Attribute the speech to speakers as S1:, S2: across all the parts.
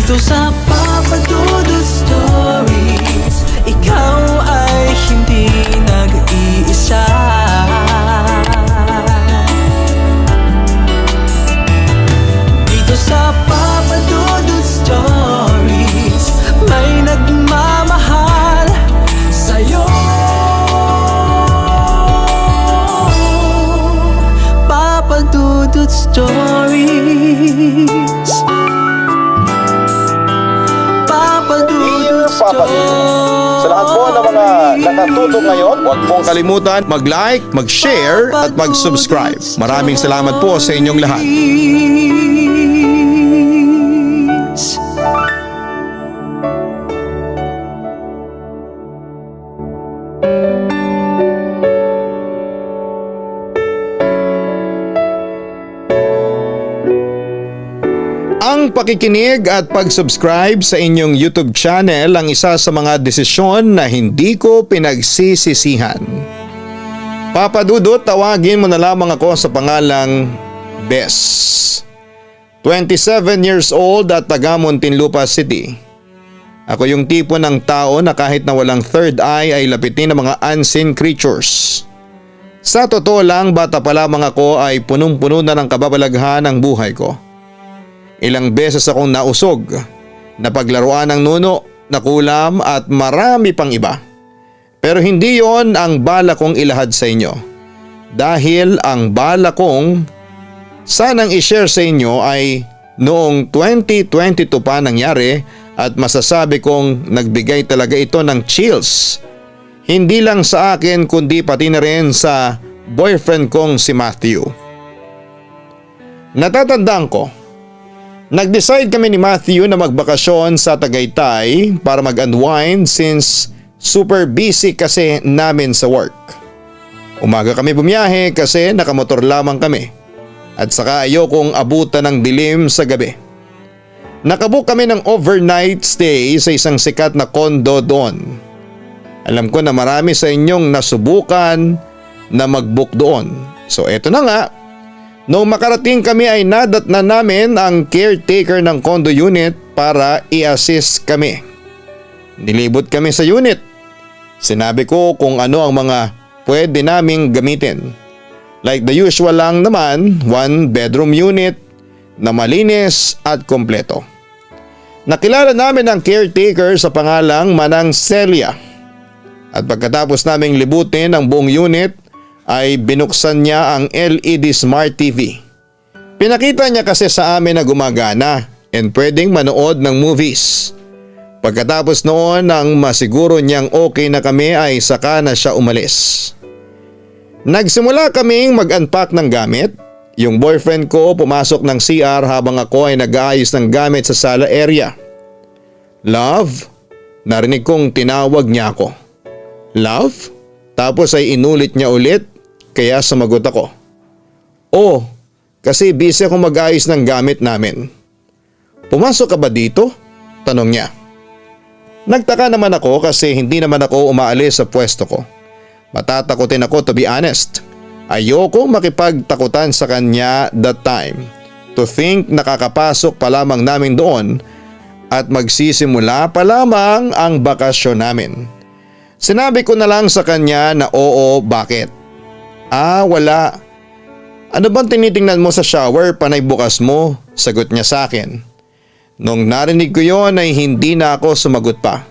S1: Dito sa Papa Dudut Stories, ikaw ay hindi nag-iisa. Dito sa Papa Dudut Stories, may nagmamahal sa'yo. Papa Dudut Stories, Papa Dudut Stories.
S2: Sa lahat po ng mga nakatutok ngayon, huwag pong kalimutan mag-like, mag-share at mag-subscribe. Maraming salamat po sa inyong lahat. Ang pakikinig at pag-subscribe sa inyong YouTube channel ang isa sa mga desisyon na hindi ko pinagsisisihan. Papa Dudut, tawagin mo na lamang ako sa pangalang Bes. 27 years old at taga Muntinlupa City. Ako yung tipo ng tao na kahit na walang third eye ay lapitin ng mga unseen creatures. Sa totoo lang, bata pa lamang ako ay punong-puno na ng kababalaghan ang buhay ko. Ilang beses akong nausog, napaglaruan ng nuno, nakulam at marami pang iba. Pero hindi yon ang bala kong ilahad sa inyo. Dahil ang bala kong sanang ishare sa inyo ay noong 2022 pa nangyari at masasabi kong nagbigay talaga ito ng chills. Hindi lang sa akin kundi pati na rin sa boyfriend kong si Matthew. Natatandaan ko, nag-decide kami ni Matthew na magbakasyon sa Tagaytay para mag-unwind since super busy kasi namin sa work. Umaga kami bumiyahe kasi nakamotor lamang kami at saka ayokong abutan ng dilim sa gabi. Nakabook kami ng overnight stay sa isang sikat na condo doon. Alam ko na marami sa inyong nasubukan na mag-book doon. So eto na nga. Noong makarating kami ay nadatna namin ang caretaker ng condo unit para i-assist kami. Nilibot kami sa unit. Sinabi ko kung ano ang mga pwede naming gamitin. Like the usual lang naman, 1 bedroom unit na malinis at kompleto. Nakilala namin ang caretaker sa pangalang Manang Celia. At pagkatapos naming libutin ang buong unit, ay binuksan niya ang LED Smart TV. Pinakita niya kasi sa amin na gumagana and pwedeng manood ng movies. Pagkatapos noon nang masiguro niyang okay na kami ay saka na siya umalis. Nagsimula kaming mag-unpack ng gamit. Yung boyfriend ko pumasok ng CR habang ako ay nag-aayos ng gamit sa sala area. Love? Narinig kong tinawag niya ako. Love? Tapos ay inulit niya ulit. Kaya sumagot ako. Oh, kasi busy ako mag-ayos ng gamit namin. Pumasok ka ba dito? Tanong niya. Nagtaka naman ako kasi hindi naman ako umaalis sa pwesto ko. Matatakotin ako, to be honest. Ayoko makipagtakutan sa kanya that time. To think nakakapasok pa lamang namin doon at magsisimula pa lamang ang bakasyon namin. Sinabi ko na lang sa kanya na oo, bakit? Wala. Ano bang tinitingnan mo sa shower, panay bukas mo? Sagot niya sa akin. Nung narinig ko yon ay hindi na ako sumagot pa.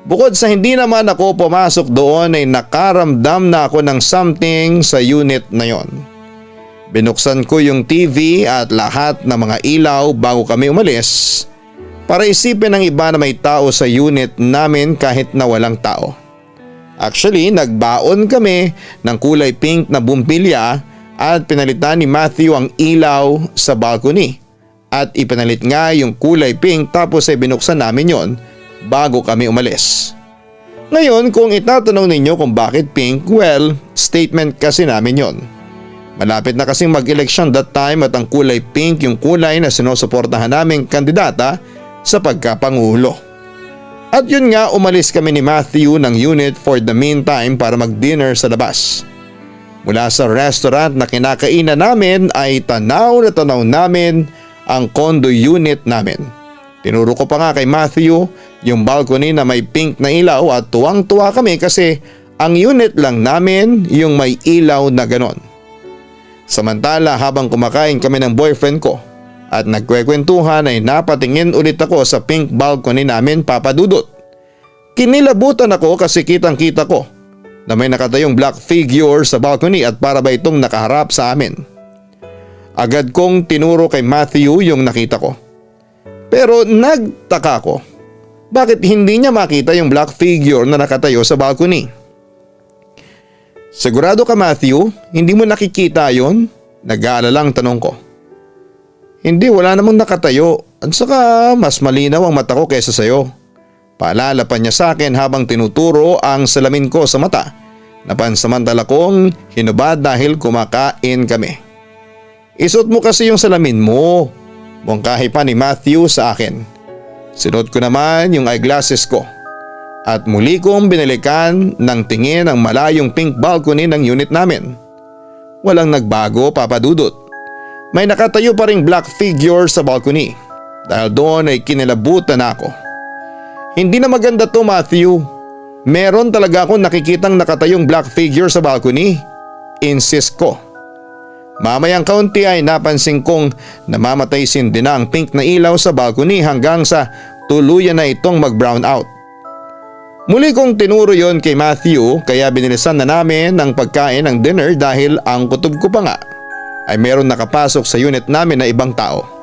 S2: Bukod sa hindi naman ako pumasok doon ay nakaramdam na ako ng something sa unit na yon. Binuksan ko yung TV at lahat ng mga ilaw bago kami umalis para isipin ng iba na may tao sa unit namin kahit na walang tao. Actually, nagbaon kami ng kulay pink na bumbilya at pinalitan ni Matthew ang ilaw sa balcony. At ipinalit nga yung kulay pink tapos ay binuksan namin yon bago kami umalis. Ngayon kung itatanong ninyo kung bakit pink, well, statement kasi namin yon. Malapit na kasing mag-eleksyon that time at ang kulay pink yung kulay na sinusuportahan naming kandidata sa pagkapangulo. At yun nga, umalis kami ni Matthew ng unit for the meantime para mag-dinner sa labas. Mula sa restaurant na kinakainan namin ay tanaw na tanaw namin ang condo unit namin. Tinuro ko pa nga kay Matthew yung balcony na may pink na ilaw at tuwang-tuwa kami kasi ang unit lang namin yung may ilaw na ganon. Samantala habang kumakain kami ng boyfriend ko at nagkwekwentuhan ay napatingin ulit ako sa pink balcony namin, Papa Dudut. Kinilabutan ako kasi kitang-kita ko na may nakatayong black figure sa balcony at para ba itong nakaharap sa amin. Agad kong tinuro kay Matthew yung nakita ko. Pero nagtaka ko, bakit hindi niya makita yung black figure na nakatayo sa balcony? Sigurado ka Matthew, hindi mo nakikita yon? Nag-aalalang tanong ko. Hindi, wala namang nakatayo at saka mas malinaw ang mata ko kaysa sayo. Paalala pa niya sa akin habang tinuturo ang salamin ko sa mata na pansamantala kong hinubad dahil kumakain kami. Isuot mo kasi yung salamin mo, mungkahi pa ni Matthew sa akin. Sinuot ko naman yung eyeglasses ko at muli kong binalikan ng tingin ang malayong pink balcony ng unit namin. Walang nagbago, Papa Dudut. May nakatayo pa ring black figure sa balcony dahil doon ay kinilabutan ako. Hindi na maganda to Matthew. Meron talaga akong nakikitang nakatayong black figure sa balcony. Insist ko. Mamayang kaunti ay napansin kong namamatay din na ang pink na ilaw sa balcony hanggang sa tuluyan na itong mag-brown out. Muli kong tinuro yon kay Matthew kaya binilisan na namin ang pagkain ng dinner dahil ang kutob ko pa nga ay meron nakapasok sa unit namin na ibang tao.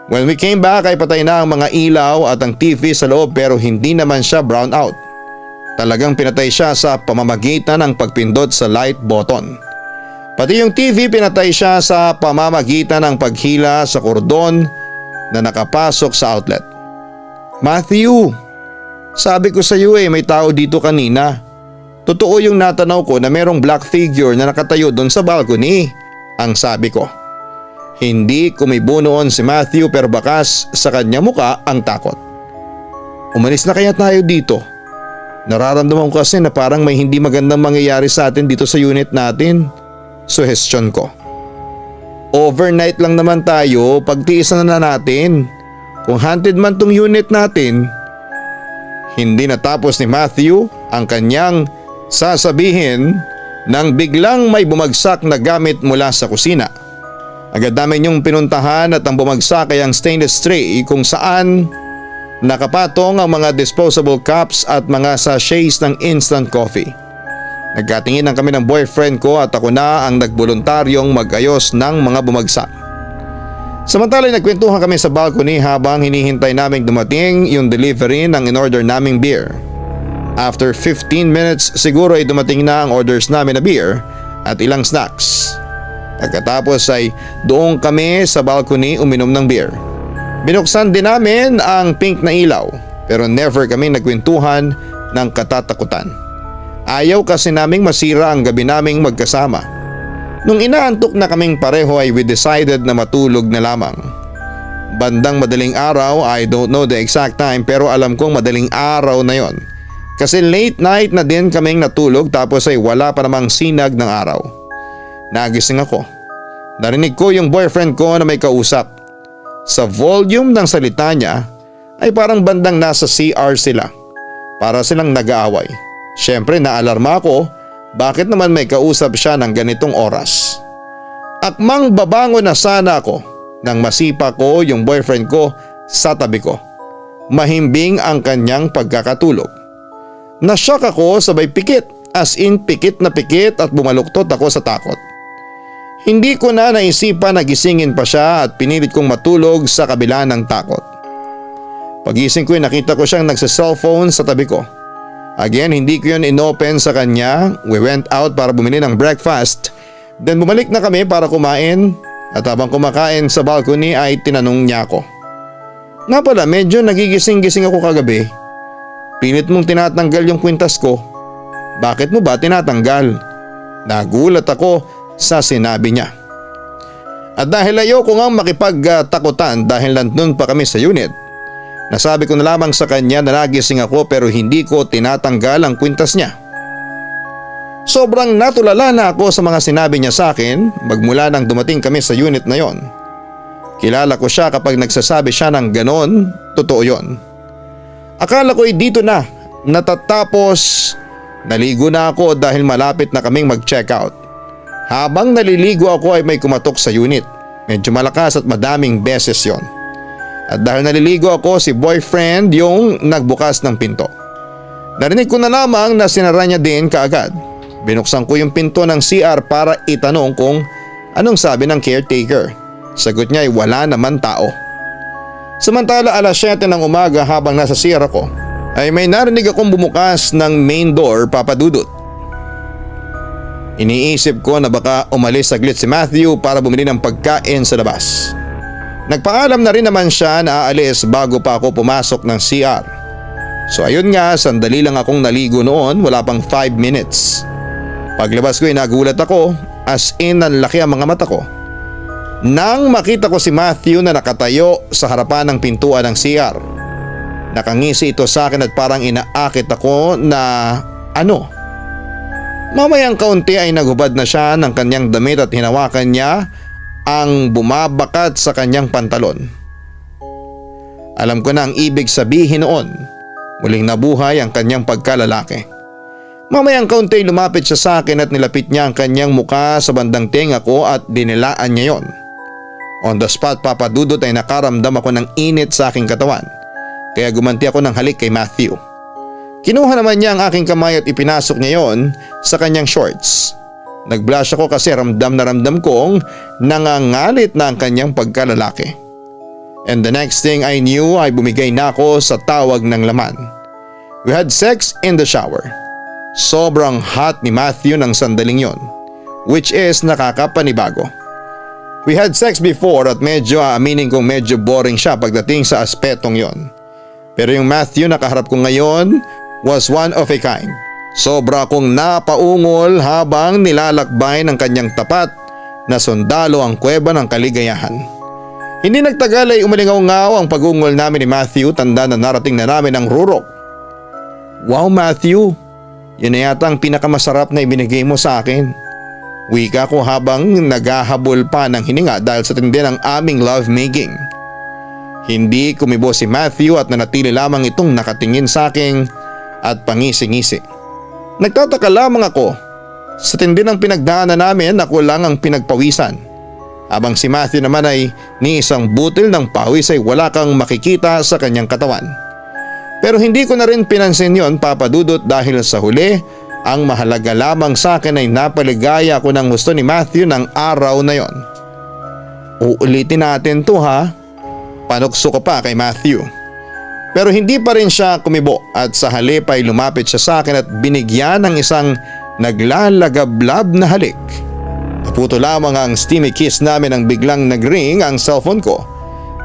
S2: When we came back ay patay na ang mga ilaw at ang TV sa loob pero hindi naman siya brown out. Talagang pinatay siya sa pamamagitan ng pagpindot sa light button. Pati yung TV pinatay siya sa pamamagitan ng paghila sa kordon na nakapasok sa outlet. Matthew, sabi ko sa iyo may tao dito kanina. Totoo yung natanaw ko na merong black figure na nakatayo doon sa balcony, ang sabi ko. Hindi kumibo noon si Matthew pero bakas sa kanya muka ang takot. Umalis na kaya tayo dito? Nararamdaman ko kasi na parang may hindi magandang mangyayari sa atin dito sa unit natin. Suhestyon ko. Overnight lang naman tayo, pagtiisan na natin. Kung haunted man tong unit natin. Hindi natapos ni Matthew ang kanyang sasabihin nang biglang may bumagsak na gamit mula sa kusina. Agad namin yung pinuntahan at ang bumagsak ay ang stainless tray kung saan nakapatong ang mga disposable cups at mga sachets ng instant coffee. Nagkatinginan kami ng boyfriend ko at ako na ang nagboluntaryong mag-ayos ng mga bumagsak. Samantala nagkwentuhan kami sa balcony habang hinihintay naming dumating yung delivery ng in-order naming beer. After 15 minutes siguro ay dumating na ang orders namin na beer at ilang snacks. Pagkatapos ay doon kami sa balcony uminom ng beer. Binuksan din namin ang pink na ilaw pero never kami nagkwentuhan ng katatakutan. Ayaw kasi naming masira ang gabi naming magkasama. Nung inaantok na kaming pareho ay we decided na matulog na lamang. Bandang madaling araw, I don't know the exact time pero alam kong madaling araw na yon. Kasi late night na din kaming natulog tapos ay wala pa namang sinag ng araw. Nagising ako. Narinig ko yung boyfriend ko na may kausap. Sa volume ng salita niya ay parang bandang nasa CR sila. Para silang nag-aaway. Siyempre naalarma ako, bakit naman may kausap siya ng ganitong oras? Akmang babangon na sana ako nang masipa ko yung boyfriend ko sa tabi ko. Mahimbing ang kanyang pagkakatulog. Nashock ako sabay pikit, as in pikit na pikit at bumaluktot ako sa takot. Hindi ko na naisipan na gisingin pa siya at pinilit kong matulog sa kabila ng takot. Pagising ko ay nakita ko siyang nagsa-cellphone sa tabi ko. Again, hindi ko yun inopen sa kanya. We went out para bumili ng breakfast. Then bumalik na kami para kumain at habang kumakain sa balcony ay tinanong niya ako. Nga pala, medyo nagigising-gising ako kagabi. Pilit mong tinatanggal yung kwintas ko. Bakit mo ba tinatanggal? Nagulat ako sa sinabi niya. At dahil ayoko nga makipagtakutan dahil nandun pa kami sa unit, nasabi ko na lamang sa kanya na nagising ako pero hindi ko tinatanggal ang kwintas niya. Sobrang natulala na ako sa mga sinabi niya sa akin magmula nang dumating kami sa unit na yon. Kilala ko siya kapag nagsasabi siya ng ganon, totoo yon. Akala ko ay dito na, natatapos. Naligo na ako dahil malapit na kaming mag-check out. Habang naliligo ako ay may kumatok sa unit. Medyo malakas at madaming beses yon. At dahil naliligo ako, si boyfriend yung nagbukas ng pinto. Narinig ko na lamang na sinara niya din kaagad. Binuksan ko yung pinto ng CR para itanong kung anong sabi ng caretaker. Sagot niya ay wala naman tao. Samantala 7:00 ng umaga habang nasa CR ako ay may narinig akong bumukas ng main door, Papa Dudut. Iniisip ko na baka umalis saglit si Matthew para bumili ng pagkain sa labas. Nagpaalam na rin naman siya na aalis bago pa ako pumasok ng CR. So ayun nga, sandali lang akong naligo noon, wala pang 5 minutes. Paglabas ko ay nagulat ako, as in nanlaki ang mga mata ko. Nang makita ko si Matthew na nakatayo sa harapan ng pintuan ng CR. Nakangisi ito sa akin at parang inaakit ako na ano. Mamayang kaunti ay naghubad na siya ng kanyang damit at hinawakan niya ang bumabakat sa kanyang pantalon. Alam ko na ang ibig sabihin noon. Muling nabuhay ang kanyang pagkalalaki. Mamayang kaunti lumapit siya sa akin at nilapit niya ang kanyang muka sa bandang tenga ko at dinilaan niya yon. On the spot, Papa Dudut, ay nakaramdam ako ng init sa aking katawan. Kaya gumanti ako ng halik kay Matthew. Kinuha naman niya ang aking kamay at ipinasok niya yon sa kanyang shorts. Nag-blush ako kasi ramdam na ramdam kong nangangalit na ang kanyang pagkalalaki. And the next thing I knew ay bumigay na ako sa tawag ng laman. We had sex in the shower. Sobrang hot ni Matthew ng sandaling yon, which is nakakapanibago. We had sex before at medyo aaminin kong medyo boring siya pagdating sa aspetong yon. Pero yung Matthew na kaharap ko ngayon was one of a kind. Sobra akong napaungol habang nilalakbay ng kanyang tapat na sundalo ang kuweba ng kaligayahan. Hindi nagtagal ay umalingaw-ngaw ang pag-ungol namin ni Matthew, tanda na narating na namin ang rurok. Wow Matthew, yun na yata ang pinakamasarap na ibinigay mo sa akin. Wika ko habang naghahabol pa ng hininga dahil sa tindi ng aming lovemaking. Hindi kumibo si Matthew at nanatili lamang itong nakatingin sa akin at pangisi-ngisi. Nagtataka lamang ako. Sa tindi ng pinagdaanan namin, ako lang ang pinagpawisan. Habang si Matthew naman ay ni isang butil ng pawis ay wala kang makikita sa kanyang katawan. Pero hindi ko na rin pinansin yon, Papa Dudut, dahil sa huli, ang mahalaga lamang sa akin ay napaligaya ako ng gusto ni Matthew ng araw na yon. Uulitin natin to ha. Panukso ko pa kay Matthew. Pero hindi pa rin siya kumibo at sa halip ay lumapit siya sa akin at binigyan ng isang naglalagablab na halik. Naputo lamang ang steamy kiss namin nang biglang nagring ang cellphone ko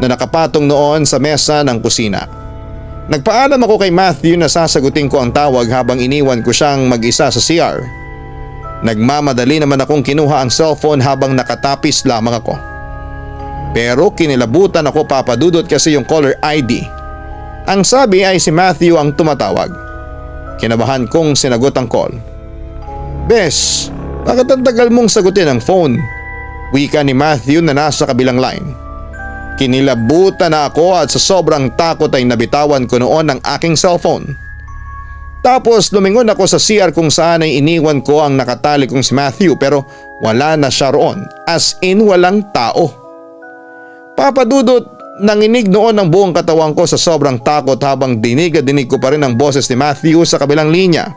S2: na nakapatong noon sa mesa ng kusina. Nagpaalam ako kay Matthew na sasagutin ko ang tawag habang iniwan ko siyang mag-isa sa CR. Nagmamadali naman akong kinuha ang cellphone habang nakatapis lamang ako. Pero kinilabutan ako, Papa Dudut, kasi yung caller ID. Ang sabi ay si Matthew ang tumatawag. Kinabahan kong sinagot ang call. Bes, bakit ang tagal mong sagutin ang phone? Wika ni Matthew na nasa kabilang line. Kinilabutan na ako at sa sobrang takot ay nabitawan ko noon ang aking cellphone. Tapos lumingon ako sa CR kung saan ay iniwan ko ang nakatali kong si Matthew pero wala na siya roon, as in walang tao. Papa Dudut, nanginig noon ang buong katawan ko sa sobrang takot habang dinig ko pa rin ang boses ni Matthew sa kabilang linya.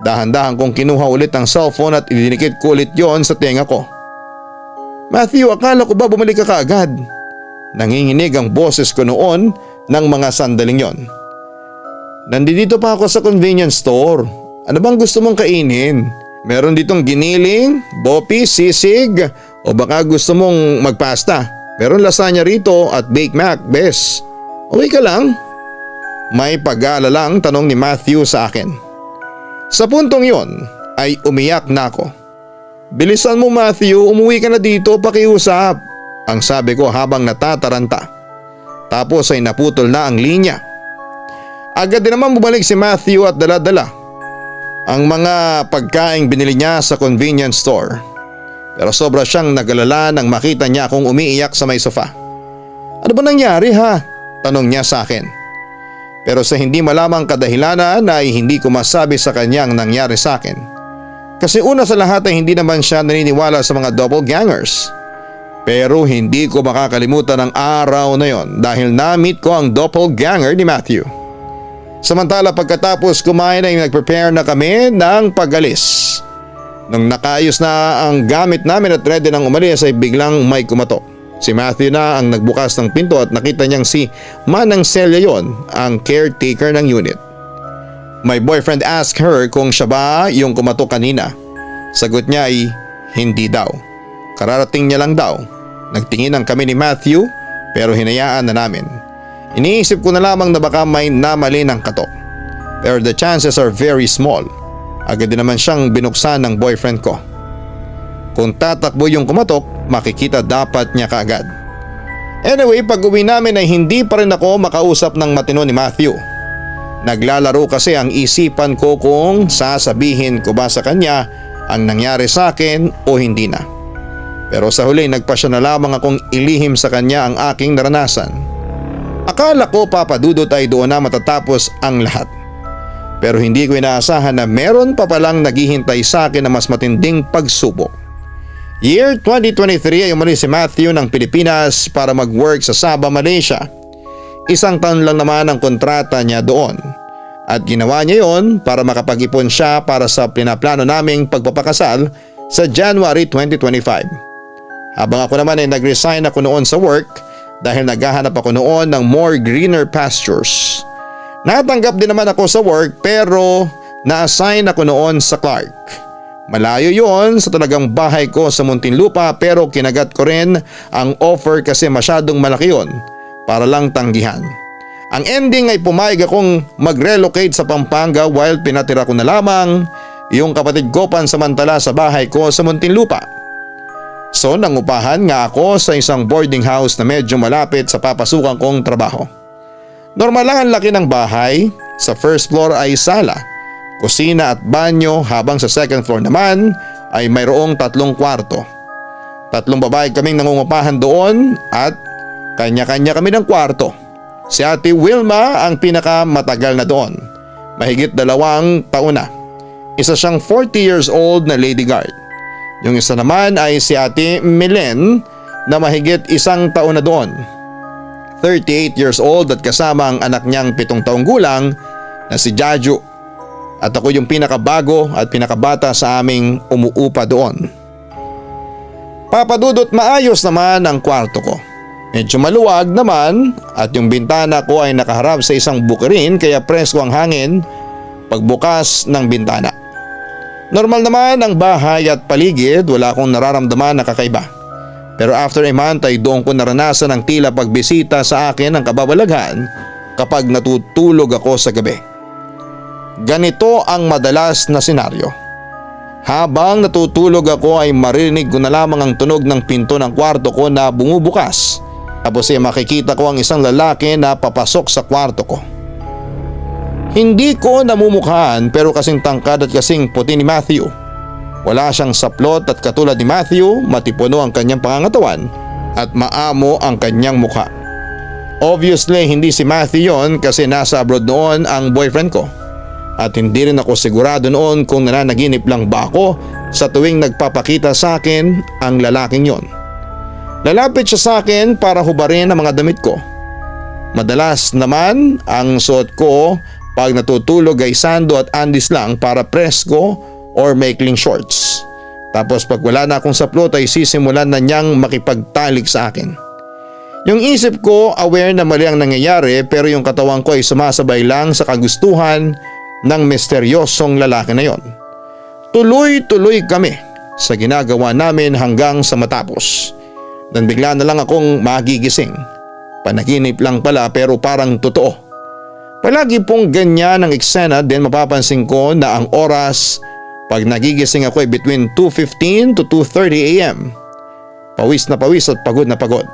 S2: Dahan-dahan kong kinuha ulit ang cellphone at idinikit ko ulit yon sa tenga ko. Matthew, akala ko ba bumalik ka kaagad? Nanginginig ang boses ko noon ng mga sandaling yon. Nandito pa ako sa convenience store. Ano bang gusto mong kainin? Meron ditong giniling, bopi, sisig o baka gusto mong magpasta? Meron lasagna rito at baked mac, bes. Okay ka lang? May pag-aalalang tanong ni Matthew sa akin. Sa puntong yon ay umiyak na ako. Bilisan mo Matthew, umuwi ka na dito, pakiusap. Ang sabi ko habang natataranta. Tapos ay naputol na ang linya. Agad din naman bumalik si Matthew at dala-dala ang mga pagkaing binili niya sa convenience store. Pero sobra siyang nagalala nang makita niya akong umiiyak sa may sofa. Ano ba nangyari ha? Tanong niya sa akin. Pero sa hindi malamang kadahilanan ay hindi ko masabi sa kanya ang nangyari sa akin. Kasi una sa lahat ay hindi naman siya naniniwala sa mga doppelgangers. Pero hindi ko makakalimutan ang araw na yon dahil na-meet ko ang doppelganger ni Matthew. Samantala pagkatapos kumain ay nag-prepare na kami ng pag-alis. Nung nakaayos na ang gamit namin at ready nang umalis ay biglang may kumatok. Si Matthew na ang nagbukas ng pinto at nakita niyang si Manang Celia yon, ang caretaker ng unit. My boyfriend asked her kung siya ba yung kumatok kanina. Sagot niya ay hindi daw. Kararating niya lang daw. Nagtingin ang kami ni Matthew pero hinayaan na namin. Iniisip ko na lamang na baka may namali ng katok. Pero the chances are very small. Agad din naman siyang binuksan ng boyfriend ko. Kung tatakbo yung kumatok, makikita dapat niya kaagad. Anyway, pag uwi namin ay hindi pa rin ako makausap ng matino ni Matthew. Naglalaro kasi ang isipan ko kung sasabihin ko ba sa kanya ang nangyari sa akin o hindi na. Pero sa huli nagpasya na lamang akong ilihim sa kanya ang aking naranasan. Akala ko papadudot ay doon na matatapos ang lahat. Pero hindi ko inaasahan na meron pa palang naghihintay sa akin na mas matinding pagsubok. Year 2023 ay umalis si Matthew ng Pilipinas para mag-work sa Sabah, Malaysia. 1 taon lang naman ang kontrata niya doon. At ginawa niya yon para makapag-ipon siya para sa pinaplano naming pagpapakasal sa January 2025. Habang ako naman ay nag-resign ako noon sa work dahil naghahanap ako noon ng more greener pastures. Natanggap din naman ako sa work pero na-assign ako noon sa Clark. Malayo yon sa talagang bahay ko sa Muntinlupa pero kinagat ko rin ang offer kasi masyadong malaki yon para lang tanggihan. Ang ending ay pumayag akong mag-relocate sa Pampanga while pinatira ko na lamang yung kapatid ko pansamantala sa bahay ko sa Muntinlupa. So nangupahan nga ako sa isang boarding house na medyo malapit sa papasukan kong trabaho. Normal lang ang laki ng bahay. Sa first floor ay sala, kusina at banyo habang sa second floor naman ay mayroong 3 kwarto. 3 babae kaming nangungupahan doon at kanya-kanya kami ng kwarto. Si Ate Wilma ang pinakamatagal na doon. Mahigit 2 taon na. Isa siyang 40 years old na lady guard. Yung isa naman ay si Ate Melen na mahigit 1 taon na doon. 38 years old at kasama ang anak niyang 7 taong gulang na si Jaju. At ako yung pinakabago at pinakabata sa aming umuupa doon. Papadudot maayos naman ang kwarto ko. Medyo maluwag naman at yung bintana ko ay nakaharap sa isang bukirin kaya presko ang hangin pagbukas ng bintana. Normal naman ang bahay at paligid, wala akong nararamdaman na kakaiba. Pero after a month ay doon ko naranasan ang tila pagbisita sa akin ng kababalaghan kapag natutulog ako sa gabi. Ganito ang madalas na senaryo. Habang natutulog ako ay maririnig ko na lamang ang tunog ng pinto ng kwarto ko na bumubukas. Tapos ay makikita ko ang isang lalaki na papasok sa kwarto ko. Hindi ko namumukhaan pero kasing tangkad at kasing puti ni Matthew. Wala siyang saplot at katulad ni Matthew, matipuno ang kanyang pangangatawan at maamo ang kanyang mukha. Obviously hindi si Matthew yon kasi nasa abroad noon ang boyfriend ko. At hindi rin ako sigurado noon kung nananaginip lang ba ako sa tuwing nagpapakita sa akin ang lalaking yon. Lalapit siya sa akin para hubarin ang mga damit ko. Madalas naman ang suot ko pag natutulog ay sando at andis lang para presko or maikling shorts. Tapos pag wala na akong saplot ay sisimulan na niyang makipagtalik sa akin. Yung isip ko aware na mali ang nangyayari pero yung katawan ko ay sumasabay lang sa kagustuhan ng misteryosong lalaki na yon. Tuloy-tuloy kami sa ginagawa namin hanggang sa matapos. Dan bigla na lang akong magigising. Panaginip lang pala pero parang totoo. Palagi pong ganyan ang eksena din mapapansin ko na ang oras pag nagigising ako ay between 2:15 to 2:30 a.m. Pawis na pawis at pagod na pagod.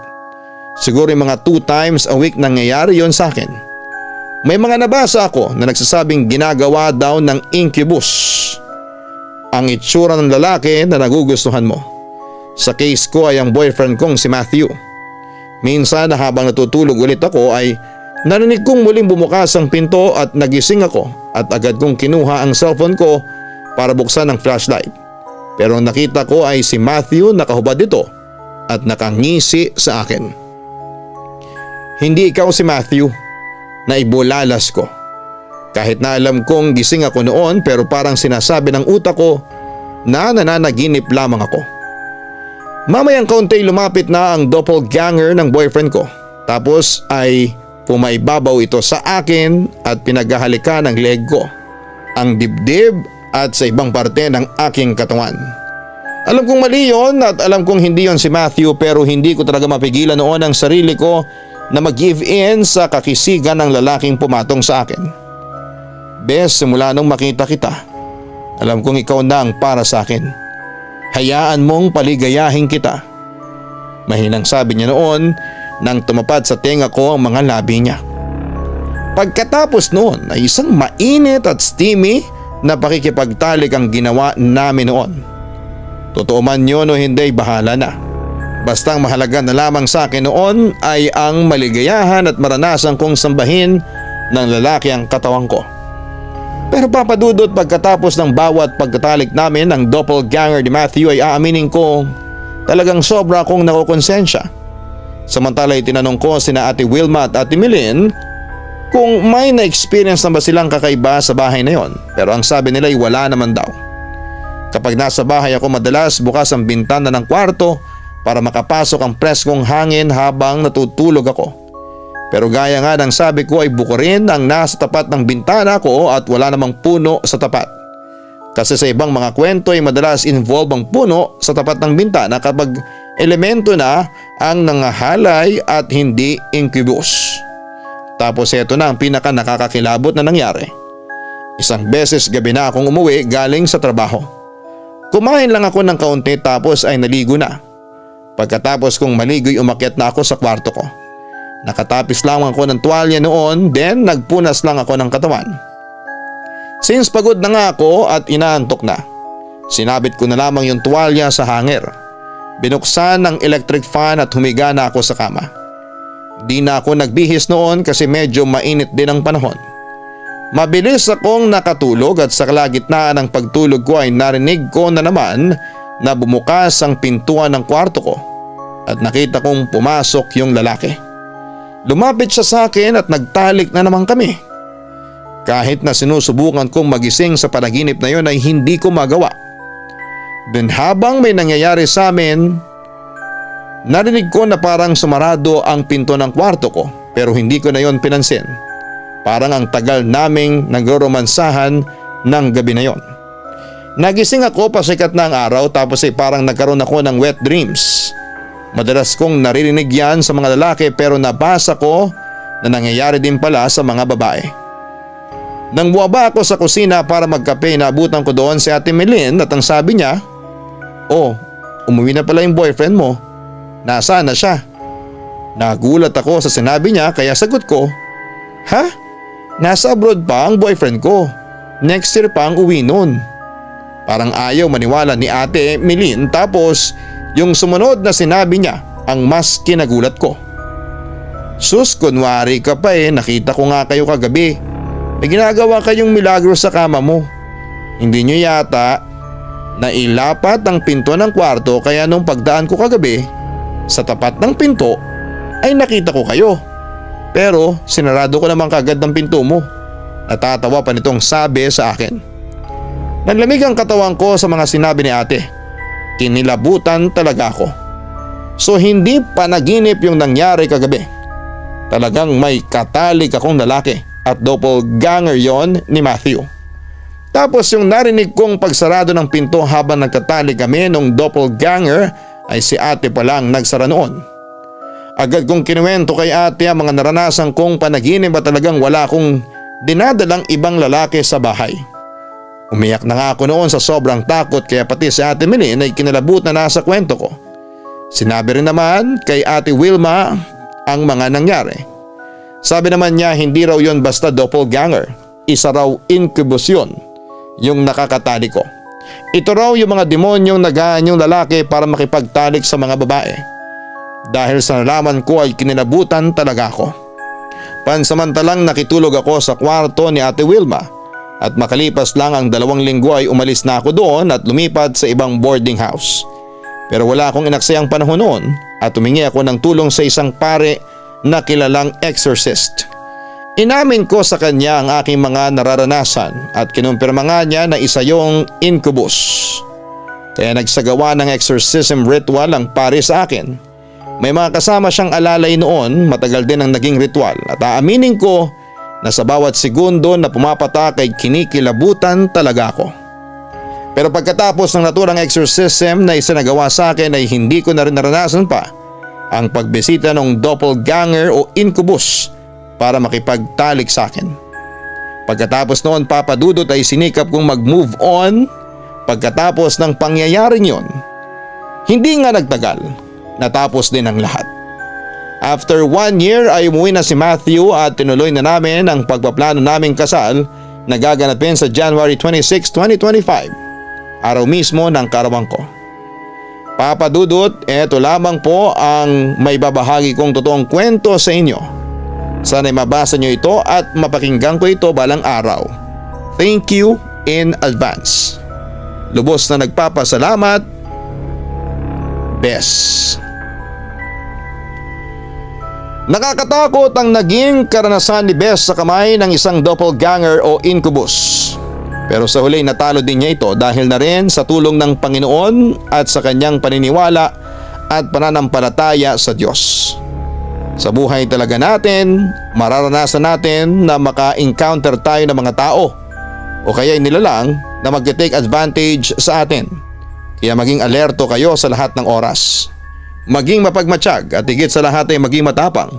S2: Siguro yung mga 2 times a week nangyayari yon sa akin. May mga nabasa ako na nagsasabing ginagawa daw ng incubus ang itsura ng lalaki na nagugustuhan mo. Sa case ko ay ang boyfriend kong si Matthew. Minsan na habang natutulog ulit ako ay narinig kong muling bumukas ang pinto at nagising ako at agad kong kinuha ang cellphone ko para buksan ang flashlight. Pero ang nakita ko ay si Matthew nakahubad dito at nakangisi sa akin. Hindi ikaw si Matthew, naibulalas ko. Kahit na alam kong gising ako noon pero parang sinasabi ng utak ko na nananaginip lamang ako. Mamayang kaunti lumapit na ang doppelganger ng boyfriend ko. Tapos ay pumaibabaw ito sa akin at pinaghahalikan ang leg ko, ang dibdib at sa ibang parte ng aking katawan. Alam kong mali yon at alam kong hindi yon si Matthew pero hindi ko talaga mapigilan noon ang sarili ko na mag-give in sa kakisigan ng lalaking pumatong sa akin. Bes, simula nung makita kita, alam kong ikaw na ang para sa akin. Hayaan mong paligayahin kita. Mahinang sabi niya noon nang tumapad sa tenga ko ang mga labi niya. Pagkatapos noon ay isang mainit at steamy na pakikipagtalik ang ginawa namin noon. Totoo man yun o hindi, bahala na. Basta ang mahalaga na lamang sa akin noon ay ang maligayahan at maranasan kong sambahin ng lalaki ang katawan ko. Pero papadudot, pagkatapos ng bawat pagtatalik namin ng doppelganger ni Matthew ay aaminin ko talagang sobra akong nakukonsensya. Samantala tinanong ko sina Ate Wilma at Ate Milin kung may na-experience na ba silang kakaiba sa bahay na yon, pero ang sabi nila ay wala naman daw. Kapag nasa bahay ako, madalas bukas ang bintana ng kwarto para makapasok ang preskong hangin habang natutulog ako. Pero gaya nga ng sabi ko ay buko rin ang nasa tapat ng bintana ko at wala namang puno sa tapat. Kasi sa ibang mga kwento ay madalas involve ang puno sa tapat ng bintana kapag elemento na ang nangahalay at hindi incubus. Tapos ito na ang pinaka nakakakilabot na nangyari. Isang beses gabi na akong umuwi galing sa trabaho. Kumain lang ako ng kaunti tapos ay naligo na. Pagkatapos kong maligo'y umakyat na ako sa kwarto ko. Nakatapis lang ako ng tuwalya noon, then nagpunas lang ako ng katawan. Since pagod na nga ako at inaantok na, sinabit ko na lamang yung tuwalya sa hanger. Binuksan ang electric fan at humiga na ako sa kama. Di na ako nagbihis noon kasi medyo mainit din ang panahon. Mabilis akong nakatulog at sa kalagitnaan ng pagtulog ko ay narinig ko na naman na bumukas ang pintuan ng kwarto ko at nakita kong pumasok yung lalaki. Lumapit siya sa akin at nagtalik na naman kami. Kahit na sinusubukan kong magising sa panaginip na yon ay hindi ko magawa. Then habang may nangyayari sa amin, narinig ko na parang sumarado ang pinto ng kwarto ko pero hindi ko na yon pinansin. Parang ang tagal naming nagroromansahan ng gabi na yon. Nagising ako pasikat na ang araw tapos ay parang nagkaroon ako ng wet dreams. Madalas kong naririnig yan sa mga lalaki pero nabasa ko na nangyayari din pala sa mga babae. Nang buwaba ako sa kusina para magkape, naabutan ko doon si Ate Melin at ang sabi niya, "Oh, umuwi na pala yung boyfriend mo. Nasaan na siya?" Nagulat ako sa sinabi niya kaya sagot ko, "Ha? Nasa abroad pa ang boyfriend ko. Next year pa ang uwi nun." Parang ayaw maniwala ni Ate Melin tapos yung sumunod na sinabi niya ang mas kinagulat ko. "Sus, kunwari ka pa nakita ko nga kayo kagabi. May ginagawa kayong milagro sa kama mo. Hindi nyo yata nailapat ang pinto ng kwarto kaya nung pagdaan ko kagabi, sa tapat ng pinto ay nakita ko kayo. Pero sinarado ko naman kagad ng pinto mo." Natatawa pa nitong sabi sa akin. Nanlamig ang katawan ko sa mga sinabi ni ate. Kinilabutan talaga ako. So hindi panaginip yung nangyari kagabi. Talagang may katalik akong lalaki at doppelganger yon ni Matthew. Tapos yung narinig kong pagsarado ng pinto habang nagtatalik kami nung doppelganger ay si ate pa lang nagsara noon. Agad kong kinuwento kay ate ang mga naranasan kong panaginip at talagang wala akong dinadalang ibang lalaki sa bahay. Umiyak na nga ako noon sa sobrang takot kaya pati si Ate Melin ay kinalabutan na sa kwento ko. Sinabi rin naman kay Ate Wilma ang mga nangyari. Sabi naman niya hindi raw yon basta doppelganger. Isa raw incubus yun, yung nakakatali ko. Ito raw yung mga demonyong nagaanyong lalaki para makipagtalik sa mga babae. Dahil sa nalaman ko ay kinilabutan talaga ako. Pansamantalang nakitulog ako sa kwarto ni Ate Wilma at makalipas lang ang 2 linggo ay umalis na ako doon at lumipat sa ibang boarding house. Pero wala akong inaksayang panahon noon at humingi ako ng tulong sa isang pare na kilalang exorcist. Inamin ko sa kanya ang aking mga nararanasan at kinumpirma nga niya na isa yung incubus. Kaya nagsagawa ng exorcism ritual ang pare sa akin. May mga kasama siyang alalay noon, matagal din ang naging ritual at aaminin ko na sa bawat segundo na pumapatak ay kinikilabutan talaga ako. Pero pagkatapos ng naturang exorcism na isinagawa sa akin ay hindi ko na rin naranasan pa ang pagbisita ng doppelganger o incubus para makipagtalik sa akin. Pagkatapos noon, Papa Dudut, ay sinikap kong mag-move on pagkatapos ng pangyayaring yon. Hindi nga nagtagal, natapos din ang lahat. After 1 year ay umuwi na si Matthew at tinuloy na namin ang pagpaplano naming kasal na gaganapin sa January 26, 2025, araw mismo ng kaarawan ko. Papa Dudut, eto lamang po ang may babahagi kong totoong kwento sa inyo. Sana'y mabasa nyo ito at mapakinggan ko ito balang araw. Thank you in advance. Lubos na nagpapasalamat, Bes. Nakakatakot ang naging karanasan ni Bes sa kamay ng isang doppelganger o incubus. Pero sa huli natalo din niya ito dahil na rin sa tulong ng Panginoon at sa kanyang paniniwala at pananampalataya sa Diyos. Sa buhay talaga natin, mararanasan natin na maka-encounter tayo ng mga tao o kaya nilalang na mag-take advantage sa atin. Kaya maging alerto kayo sa lahat ng oras. Maging mapagmatsyag at higit sa lahat ay maging matapang.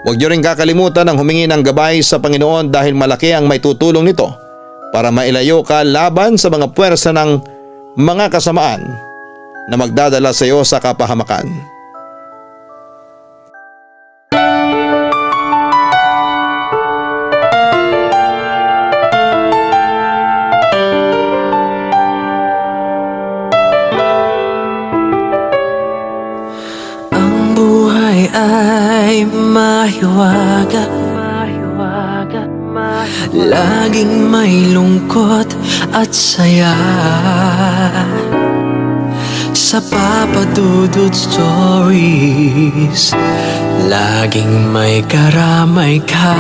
S2: Huwag niyo rin kakalimutan ang humingi ng gabay sa Panginoon dahil malaki ang may tutulong nito para mailayo ka laban sa mga puwersa ng mga kasamaan na magdadala sa iyo sa kapahamakan.
S1: Ang buhay ay mahiwaga, laging may lungkot at saya. Sa Papa Dudut Stories, laging may karamay ka.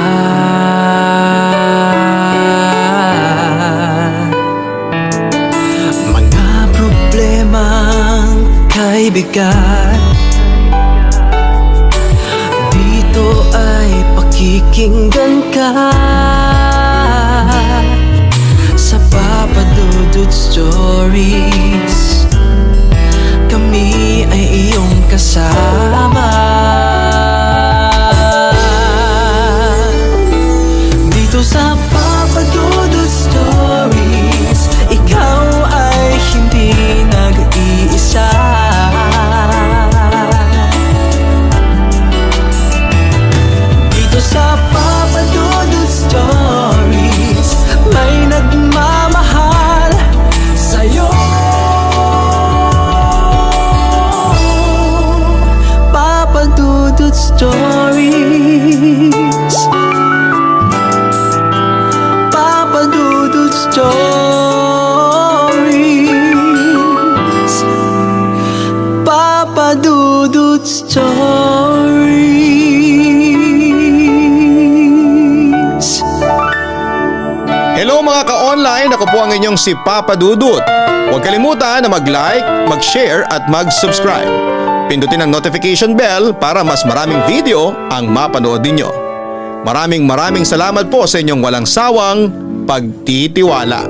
S1: Mga problemang kaibigan, dito ay pakikinggan ka. Sa Papa Dudut Stories, kami ay iyong kasama. Dito sa Papa Dudut Stories, ikaw ay hindi nag-iisa. Dito sa Papa Dudut Stories, may nagmamahal sa'yo. Papa Dudut Stories, Papa Dudut Stories, Papa Dudut Stories.
S2: Hello mga ka-online, ako po ang inyong si Papa Dudut. Huwag kalimutan na mag-like, mag-share at mag-subscribe. Pindutin ang notification bell para mas maraming video ang mapanood ninyo. Maraming salamat po sa inyong walang sawang pagtitiwala.